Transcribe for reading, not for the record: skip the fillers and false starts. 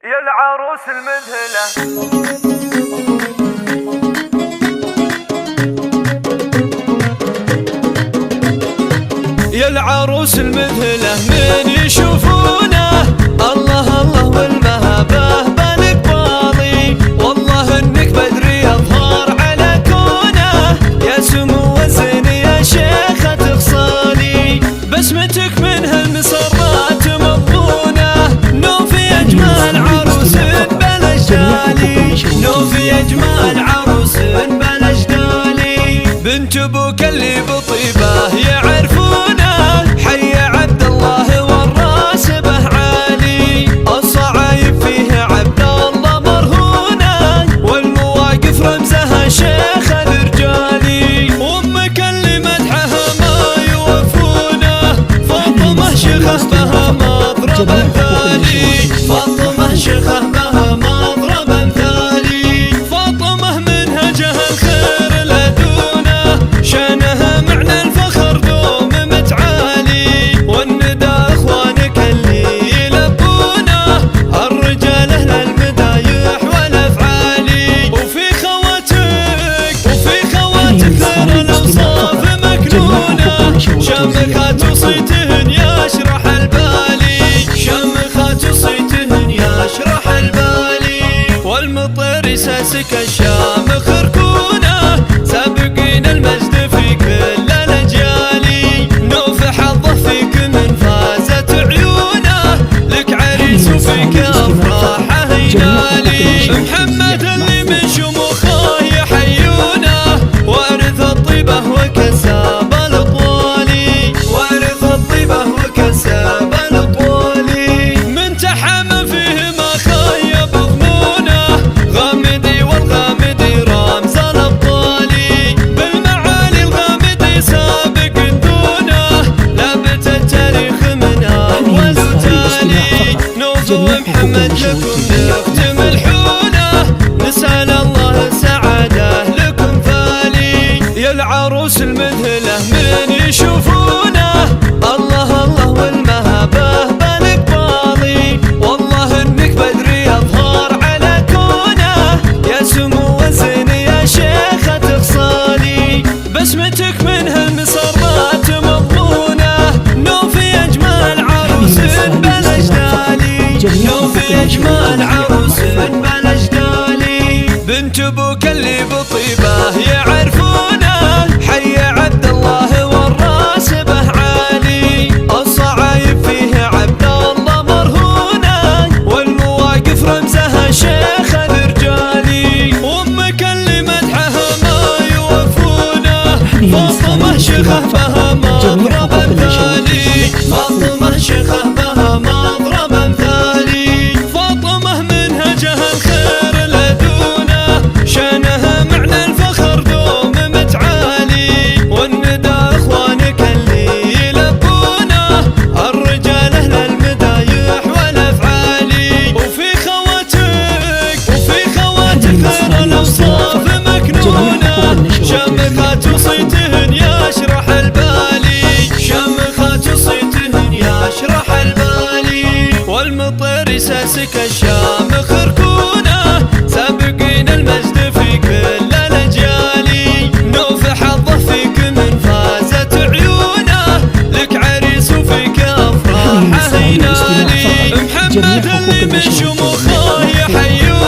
يا العروس المذهلة. يا العروس المذهلة من يشوفونه الله الله والمهابة بالك باضي، والله انك بدري يظهر على كونه، يا سمو الزين يا شيخة تخصالي، بسمتك من هالمسرات مضمونة، نوفي اجمل عروس بلا جدالي، نوفي اجمل عروس بلا جدالي، بنت ابوك اللي بطيبه يعرفونه، حي عبد الله والراسبه عالي، الصعايب فيه عبد الله مرهونه، والمواقف رمزها شيخ الرجالي، وامك اللي مدحها ما يوفونه، فاطمه شيخه بها مضرب مثالي، فاطمه شيخه بها مضرب مثالي، فاطمه منهجها الخير لدونه، شانها معنى الفخر دوم متعالي، والندى اخوانك اللي يلبونه، الرجال اهل المدايح والافعالي، وفي خواتك خير الاوصاف مكنونه، شامخات وصيتهن يشرح البالي، شامخات وصيتهن يشرح البالي، والمطير يساسك الشامخ ركونه، سابقين المجد في كل الاجيال، نوف حظه فيك من فازت عيونه، لك عريس وفيك افراحه ينالي، محمد اللي من شموخه يحيونه، وارث الطيبه وكساب الاطوالي، وارث الطيبه وكساب الاطوالي، من تحم فيه ما خيب ظنونه، غامدي والغامدي رمز الابطالي، بالمعالي الغامدي سابق دونه، لابت التاريخ من اول وتالي، نوف ومحمد لكم نختم الحونه، نسال الله السعاده لكم فالي، يا العروس المذهله من يشوفونه الله الله والمهابه بالك باضي، والله انك بدري يظهر على كونه، يا سمو الزين يا شيخة تخصالي، بسمتك من هالمسرات مضمونه، نوفي اجمل عروس بلا جدالي، نوفي اجمل عروس بلا جدالي، بنت ابوك اللي بطيبه يعرفونه، حي عبد الله والراسبه عالي، الصعايب فيه عبد الله مرهونه، والمواقف رمزها شيخ الرجالي، وامك اللي مدحها ما يوفونه، فاطمه شيخه بها مضرب مثالي، فاطمه شيخه بها مضرب مثالي، فاطمه منهجها الخير لدونه، شانها معنى الفخر دوم متعالي، والندى اخوانك اللي يلبونه، الرجال اهل المدايح والافعالي، وفي خواتك خير الاوصاف مكنونه، شامخات وصيتهن يشرح البالي، شامخات وصيتهن يشرح البالي، والمطير يساسك الشامخ ركونه، سابقين المجد في كل الاجيال، نوف حظه فيك من فازت عيونه، لك عريس وفيك افراحه ينالي، محمد اللي من شموخه يحيونه.